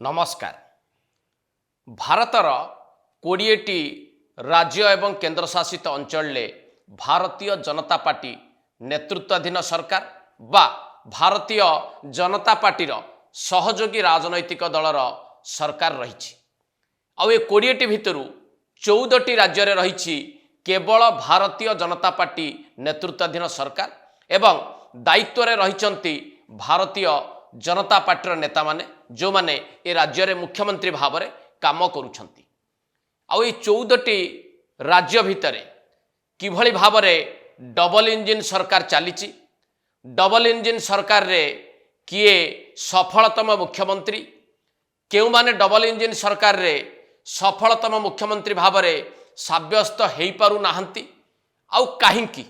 नमस्कार। भारतर 20टी राज्य एवं केन्द्रशासित अंचल भारतीय जनता पार्टी नेतृत्वाधीन सरकार बा भारतीय जनता पार्टीर सहयोगी राजनैतिक दलर सरकार रही। आउ ये 20टी भितर 14टी राज्य रे रही केवल भारतीय जनता पार्टी नेतृत्वाधीन सरकार एवं दायित्व रे रही भारतीय जनता पार्टीर नेता माने जो माने ए राज्य रे मुख्यमंत्री भाव में काम करुछंती। आउ ये 14टी राज्य भितरे किभली भाव में डबल इंजिन सरकार चली। डबल इंजिन सरकार रे किए सफलतम मुख्यमंत्री केउ माने डबल इंजिन सरकार रे सफलतम मुख्यमंत्री भाव में साब्यस्त हो पारु नाहंती आउ काहींकी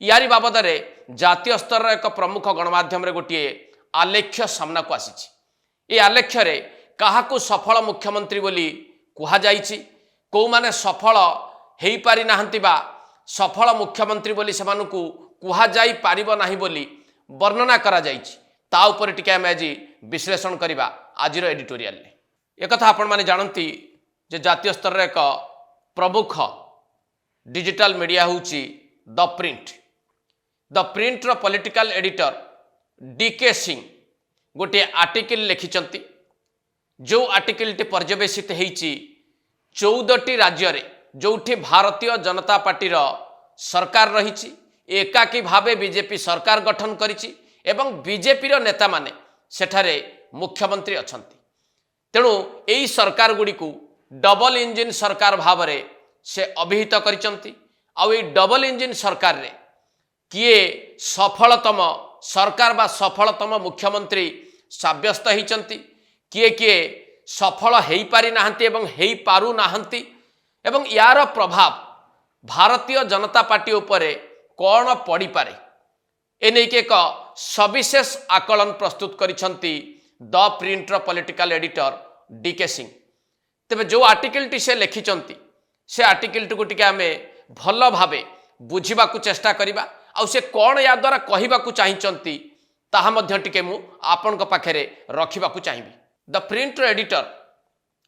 यारी बाबद रे जातीय स्तर एक प्रमुख गणमाध्यम रे गोटे आलेख्य सामना को आसी। ये आलेख्य रे काहाकू सफल मुख्यमंत्री बोली कुहा जाइछि, को माने सफल हेई पारि नाहंती बा सफल मुख्यमंत्री बोली सेमानकू कुहा जाई पारिबो नाही बोली वर्णना करा जाइछि। ता ऊपर टिके आमे आज विश्लेषण करिबा आजिर एडिटोरियल रे। एक कथा आपण माने जानंती जे जातीय स्तर रे एक प्रमुख डिजिटल मीडिया होउछि द प्रिंट। द प्रिंट रो पॉलिटिकल एडिटर डीके सिंह गोटे आर्टिकल लिखिचंती। जो आर्टिकल टी पर्यवेसित होइछि 14टी राज्य रे जोठी भारतीय जनता पार्टीर सरकार रही एकाकी भावे बीजेपी सरकार गठन करिछि एवं बीजेपी रो नेता माने सेठारे मुख्यमंत्री अछंती। तेणु एई सरकार गुडी को डबल इंजिन सरकार भाव रे से अभिहित करिसंती। आउ एई डबल इंजिन सरकार रे किए सफलतम सरकार बा सफलतम मुख्यमंत्री साब्यस्त होइचंती, किए किए सफल हेई पारि नाहंती एवं हेई पारु नाहंती एवं यार प्रभाव भारतीय जनता पार्टी उपरे कौन पड़ी पारे एने के एक सविशेष आकलन प्रस्तुत करिसंती द प्रिंट रो पॉलिटिकल एडिटर डीके सिंह। तेबे जो आर्टिकल टी से लिखिचंती से आर्टिकल टी को टिके आमे भल भावे बुझिबा को चेष्टा करिबा आउ से कौन या द्वारा कहबा को चाहिचंती ताहा मध्य टिके मु आपन को पाखरे रखिबा को चाहिबी। द प्रिंट रो एडिटर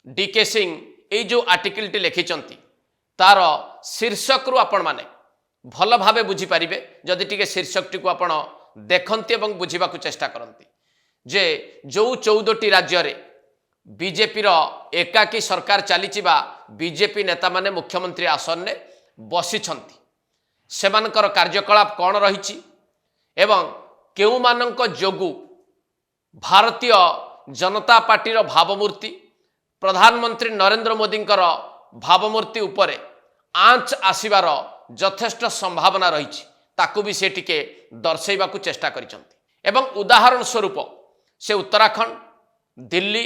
डीके सिंह ए जो आर्टिकल टी लिखिचंती तार शीर्षक रु आपण माने भल भावे बुझी पारिबे जदि टिके शीर्षक टी को आपण देखंती एवं बुझिबा को चेष्टा करंती जे जो 14टी राज्य रे बीजेपी रो एकाकी सरकार चली बीजेपी नेता माने मुख्यमंत्री आसन ने बसिछंती सेमानकर कार्यकलाप कौन रही एवं केउ मानक जोगु भारतीय जनता पार्टीर भावमूर्ति प्रधानमंत्री नरेंद्र मोदी भावमूर्ति उपरे आंच आसीबार यथेष्ट संभावना रही ताकू भी से टिके दर्शैबा को चेष्टा करिसंती। एवं उदाहरण स्वरूप से उत्तराखंड दिल्ली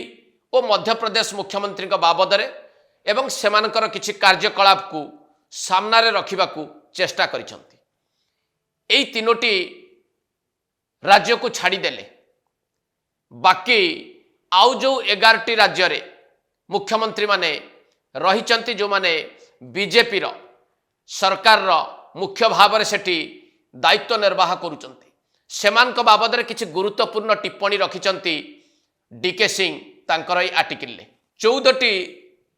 और मध्य प्रदेश मुख्यमंत्री बाबद रे एवं सेमानकर किछि कार्यकलाप को सामना रे रखिबा को चेष्टा करिसंती। एई तीनोटी राज्य को छाड़ी देले बाकी आउ जो 11टी राज्य रे मुख्यमंत्री माने रहिचंती जो माने बीजेपी रो सरकार रो मुख्य भाव में सेठी दायित्व निर्वाह करुचंती सेमानक बाबद रे किछि गुरुत्वपूर्ण टिप्पणी रखिचंती डीके सिंह तांकर एई आर्टिकल ले। 14टी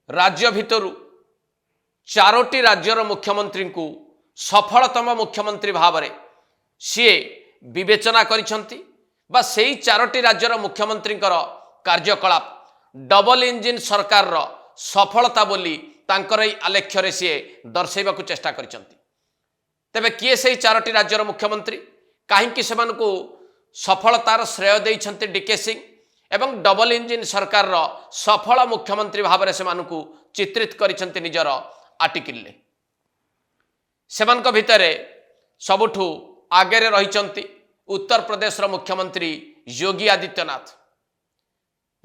राज्य भितरु 4टी राज्यर मुख्यमंत्री को सफलतम मुख्यमंत्री भाव में सी विवेचना करिसंती बा सेई 4टी राज्यर मुख्यमंत्री कार्यकलाप डबल इंजिन सरकार रो सफलता बोली तांकर एई आलेख्य रे सी दर्शैबा को चेष्टा करिसंती। तेबे किए सेई 4टी राज्यर मुख्यमंत्री काहींकि सेमानकू सफलतार श्रेय देइछंती डीके सिंह एवं डबल इंजिन सरकार रो सफल मुख्यमंत्री भाव में सेमानकू चित्रित करिसंती निजर आर्टिकल ले। सेमानक भितरे सबुठू आगे रे रहिचंती उत्तर प्रदेश रो मुख्यमंत्री योगी आदित्यनाथ।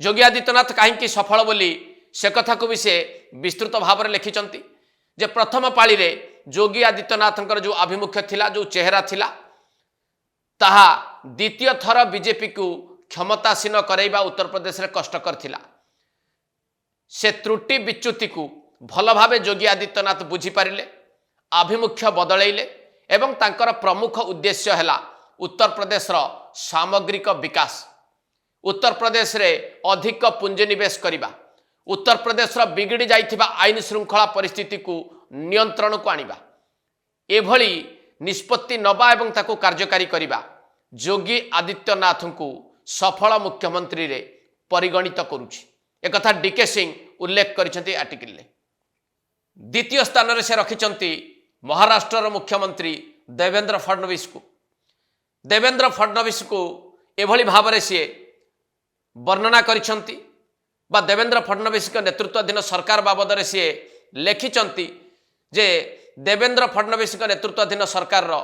योगी आदित्यनाथ काहींकि सफल बोली से कथा को भी से विस्तृत भाव में लिखिचंती जे प्रथम पाली रे योगी आदित्यनाथंकर जो आभिमुख्य थिला जो चेहरा थिला ताहा द्वितीय थर बीजेपी को क्षमतासीन करैबा उत्तर प्रदेश रे कष्टकर थिला। से त्रुटि विच्युति को भल भावे योगी आदित्यनाथ बुझी पारिले आभिमुख्य बदलैले एवं तांकर प्रमुख उद्देश्य हैला उत्तर प्रदेश रो सामग्रिक विकास उत्तर प्रदेश रे अधिक पुंजीनिवेश करिबा, उत्तर प्रदेश बिगड़ी जाइथिबा आईन श्रृंखला परिस्थिति को नियंत्रण को आनिबा, एभली निष्पत्ति नबा एवं ताकू कार्यकारी करिबा योगी आदित्यनाथ को सफल मुख्यमंत्री रे परिगणित करुछि। एक कथा डीके सिंह उल्लेख करिसेंती आर्टिकल रे। द्वितीय स्थान रे से रखिचंती महाराष्ट्र मुख्यमंत्री देवेंद्र फडणवीस को। देवेंद्र फडणवीस को एभली भाव सी वर्णना करिसंती बा देवेंद्र फडणवीस के नेतृत्वाधीन सरकार बाबद सी लिखिचंती जे देवेंद्र फडणवीस के नेतृत्वाधीन सरकार रो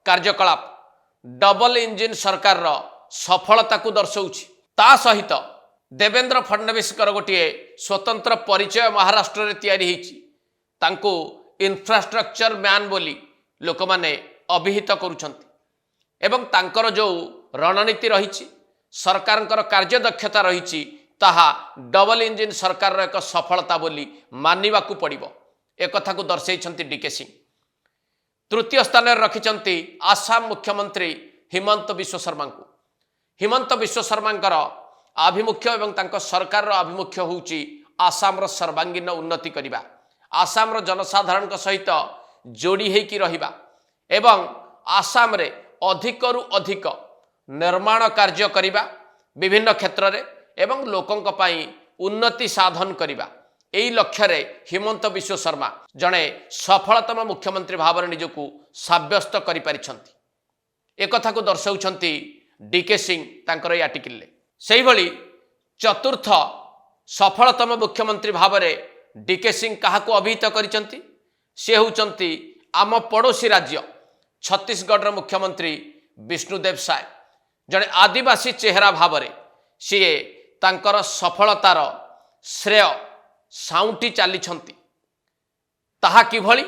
कार्यकलाप डबल इंजिन सरकार रो सफलता को दर्शाउछि। ता सहित देवेंद्र फडणवीस कर गोटे स्वतंत्र परिचय महाराष्ट्र रे तैयारी हिची, तांको इंफ्रास्ट्रक्चर मैन बोली लोक माने अभिहित करुछंती एवं तांकर जो रणनीति रही सरकार कार्यदक्षता रही ताहा डबल इंजिन सरकार एक सफलता बोली मानिबा को पड़िबो। एक कथा को दर्शाइछंती डीके सिंह। तृतीय स्थान रे रखिछंती आसाम मुख्यमंत्री हिमंत विश्व शर्मा को। हिमंत विश्व शर्मांकर आभिमुख्य एवं तांको सरकार आभिमुख्य होउची आसाम रो सर्वांगीन उन्नति करिबा, आसाम रो जनसाधारण सहित जोड़ी हेकी रहिबा एवं आसाम रे अधिकरु अधिक निर्माण कार्य करिबा विभिन्न क्षेत्र रे एवं लोकंक पई उन्नति साधन करिबा। एई लक्ष्य रे हिमंत विश्व शर्मा जणे सफलतम मुख्यमंत्री भाव निजको साब्यस्त करि परिछंती। एक कथा को दर्शाउछंती डीके सिंह तांकर आर्टिकल रे। सेही भली चतुर्थ सफलतम मुख्यमंत्री भाव में डीके सिंह क्या अभिहित करिसंती, से होउचंती आम पड़ोसी राज्य छत्तीसगढ़ मुख्यमंत्री विष्णुदेव साय। जड़े आदिवासी चेहरा भाव में सी तांकर सफलतार श्रेय साउंटी चलीछंती। ताहा किभली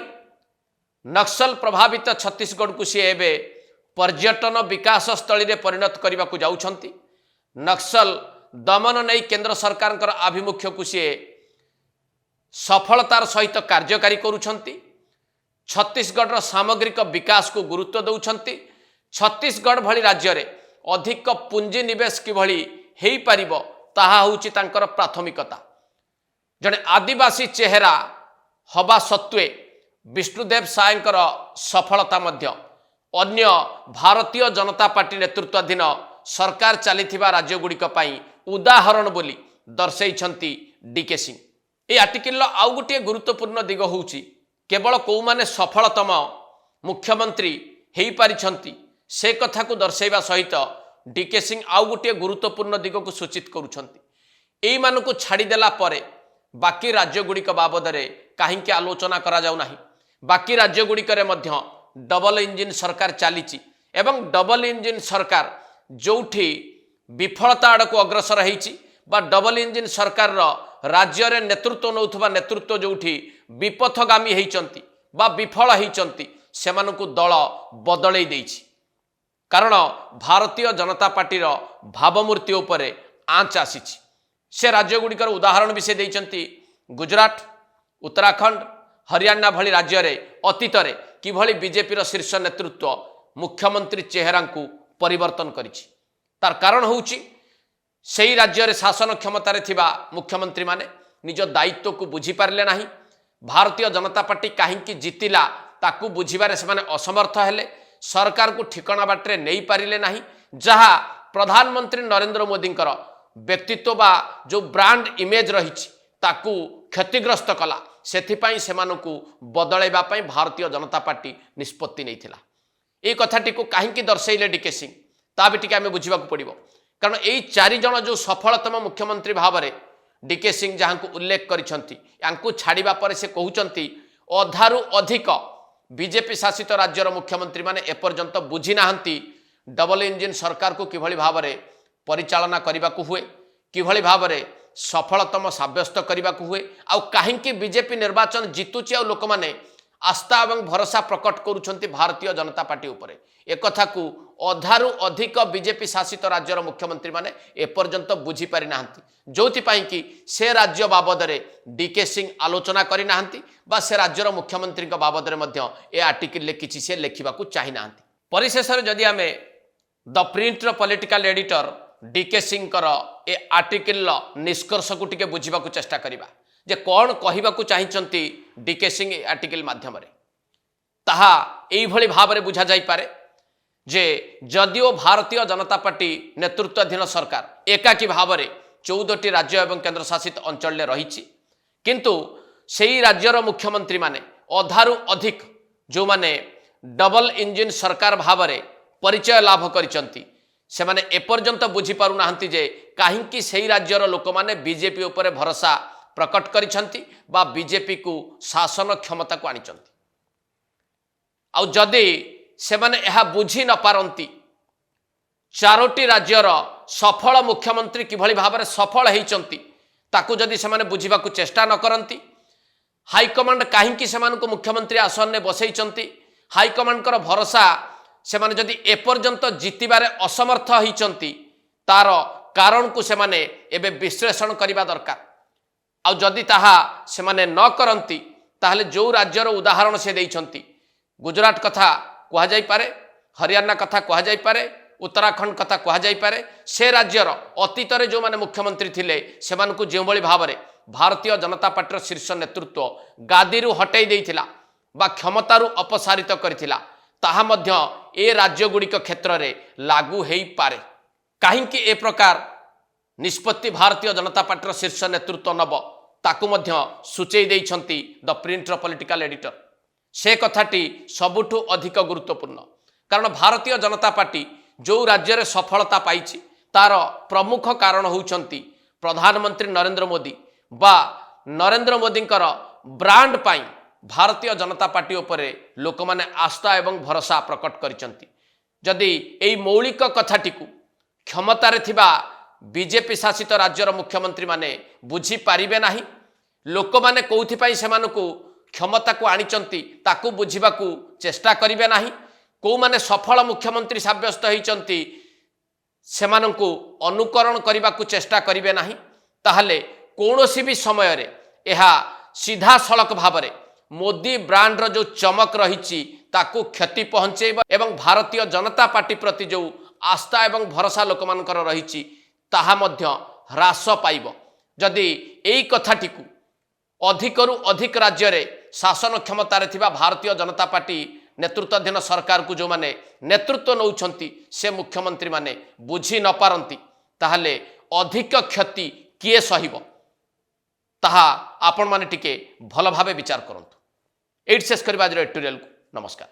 नक्सल प्रभावित छत्तीसगढ़ को सी एबे पर्यटन विकास स्थली रे परिणत करने को जाउछंती। नक्सल दमन नहीं केंद्र सरकार आभिमुख्य को सी सफलतार सहित कार्यकारी करुछंती। छत्तीसगढ़ सामग्रिक विकास को गुरुत्व दौरान छत्तीसगढ़ भली राज्य रे अधिक पुंजी निवेश किभली हेई पारिबो ताहा होउची तांकर प्राथमिकता। जड़े आदिवासी चेहरा हवा सत्वे विष्णुदेव सायंकर सफलता मध्य अन्य भारतीय जनता पार्टी नेतृत्वाधीन सरकार चलीथिबा राज्य गुड़िक पई उदाहरण बोली दर्शाइछंती डीके सिंह। ये आर्टिकल आउ गोटे गुरुत्वपूर्ण दिग होउची केवल कौ माने सफलतम मुख्यमंत्री हेई पारिछंती से कथा को दर्शाइबा सहित डीके सिंह आउ गोटे गुरुत्वपूर्ण दिग को सूचित करुछंती। एई मानको छाड़ी देला परे बाकी राज्य गुड़िक बाबद रे काहींके आलोचना करा जाउ नाही। बाकी राज्य गुड़िक रे मध्य डबल इंजिन सरकार चलीची एवं डबल इंजिन सरकार जोठी विफलता आड़ को अग्रसर होइची बा डबल इंजिन सरकार राज्य रे नेतृत्व नौथुबा नेतृत्व जोठी विपथगामी होइचंती बा विफल होइचंती सेमानकु दल बदलई देइछि। कारण भारतीय जनता पार्टी भावमूर्ति उपरे आंच आसीछि। से राज्य गुड़िकर उदाहरण भी से देइचंती। गुजरात, उत्तराखंड, हरियाणा भली राज्य रे अतीत रे किभली बीजेपी शीर्ष नेतृत्व मुख्यमंत्री चेहरा को परिवर्तन करिछि। तार कारण होउछि सेही राज्य रे शासन क्षमतार थिबा मुख्यमंत्री माने निज दायित्व को बुझी पारले नाही। भारतीय जनता पार्टी काहींकी जितिला ताकू बुझिबारे से माने असमर्थ हेले। सरकार को ठिकाना बाटरे नहीं पारिले नाही। जहा प्रधानमंत्री नरेंद्र मोदींकर व्यक्तित्व बा जो ब्रांड इमेज रहिछि ताकू क्षतिग्रस्त कला। सेथिपाई सेमानकु बदलैबा पई भारतीय जनता पार्टी निष्पत्ति नैथिला। ए कथाटी को काहींकी दर्शाइले डीके सिंह ता भी टिके आमे बुझिबा को पड़िबो। कारण एई चारि जण जो सफलतम मुख्यमंत्री भाव में डीके सिंह जहां को उल्लेख करिसंती यांकु छाड़िबा परे से कहउचंती अधारु अधिक बीजेपी शासित राज्यर मुख्यमंत्री माने एपर्यंत बुझी नाहंती डबल इंजिन सरकार को किभली भाव में परिचालना करने को हुए, किभली भाव में सफलतम साब्यस्त करने को हुए, आउ काहींकी बीजेपी निर्वाचन जितुची, लोक माने आस्था और भरोसा प्रकट करुछंती भारतीय जनता पार्टी उपरे। एक कथा को अधारु अधिक बीजेपी शासित राज्यर मुख्यमंत्री माने एपर्यंत बुझी पारि नाहंती, जोथिपाई कि से राज्य बाबद रे डीके सिंह आलोचना करि नाहंती बा से राज्यर मुख्यमंत्री बाबद रे मध्य ए आर्टिकल ले किछि से लेखिबा को चाहि नाहंती। परिशेष रे जदि आमे द प्रिंटर पॉलिटिकल एडिटर डीके सिंह ए आर्टिकल निष्कर्ष को टिके बुझा चेष्टा करवा जे कौन कहवाक चाहती डीके सिंह ए आर्टिकल माध्यम ताहा एइभଳି भाव बुझा जाइपारे जे जदिओ भारतीय जनता पार्टी नेतृत्वाधीन सरकार एकाकी भाव में 14टी राज्य एवं केंद्र शासित अंचल रही किंतु सेई राज्यर मुख्यमंत्री माने अधारू अधिक जो माने डबल इंजिन सरकार भाव में परिचय लाभ करिसंती से माने एपर्यंत बुझी पारु नाहंती जे काहींकी सेई राज्यर लोक माने बीजेपी उपरे भरोसा प्रकट करिसंती बा बीजेपी को शासन क्षमता को आनिचंती आउ जदि से माने यह बुझी न पारंती 4टी राज्यर सफल मुख्यमंत्री किभली भाव में सफल होती ताकू जदि से माने बुझीबा को चेष्टा न करंती हाईकमांड काहींकी से मानक मुख्यमंत्री आसन में बसैचंती हाईकमांड भरोसा से माने जदि एपर्यंत जीतबारे असमर्थ होती तार कारण को से माने एबे विश्लेषण करने दरकार आउ जदि ताहा से माने न करंती ताहले जो राज्यर उदाहरण से देइछंती गुजरात कथा कह जाई पारे हरियाणा कथा कह जाई पारे उत्तराखंड कथा कह जाई पारे से राज्यर अतीत जो माने मुख्यमंत्री थिले से मानकु जो भली भाव में भारतीय जनता पार्टी शीर्ष नेतृत्व गादीरू हटई देइथिला बा क्षमतारू अपसारित करिथिला ताहा मध्य ए राज्य गुड़िक क्षेत्र में लागू हेई पारे काहींकि ए प्रकार निष्पत्ति भारतीय जनता पार्टी शीर्ष नेतृत्व नब ताकू मध्य सूचई देइछंती द प्रिंटर पॉलिटिकल एडिटर से कथाटी सबुठु अधिक गुरुत्वपूर्ण कारण भारतीय जनता पार्टी जो राज्य में सफलता पाई तार प्रमुख कारण होउछंती प्रधानमंत्री नरेंद्र मोदी बा नरेंद्र मोदींकर ब्रांड पाई भारतीय जनता पार्टी उपरे लोक माने आस्था एवं भरोसा प्रकट करिसंती जदि एई मौलिक कथाटी को क्षमतारे थिबा बीजेपी शासित राज्यर मुख्यमंत्री माने बुझी पारिबे नाही लोक माने कोउथि पई सेमानकु क्षमता को आनिचंती ताकू बुझिबाकू चेष्टा करिबे नाही को माने सफल मुख्यमंत्री साब्यस्त होइचंती सेमानकु अनुकरण करने चेष्टा करिबे नाही ताहले कौनसी भी समय रे एहा सीधा सड़क भाव में मोदी ब्रांड्र जो चमक रही ताकू क्षति पहुँचेब एवं भारतीय जनता पार्टी प्रति जो आस्था एवं भरोसा लोक मानकर रही ताहा मध्य ह्रास पाइब जदि एई कथाटी को अधिकरु अधिक राज्य रे शासन क्षमतार थिबा भारतीय जनता पार्टी नेतृत्वाधीन सरकार को जो माने नेतृत्व नौछंती से मुख्यमंत्री माने बुझी न पारंती ताहले अधिक क्षति किए सहिब ताहा आपण माने टिके भल भावे विचार करंतु एट शेष करबा एडिटोरियल को नमस्कार।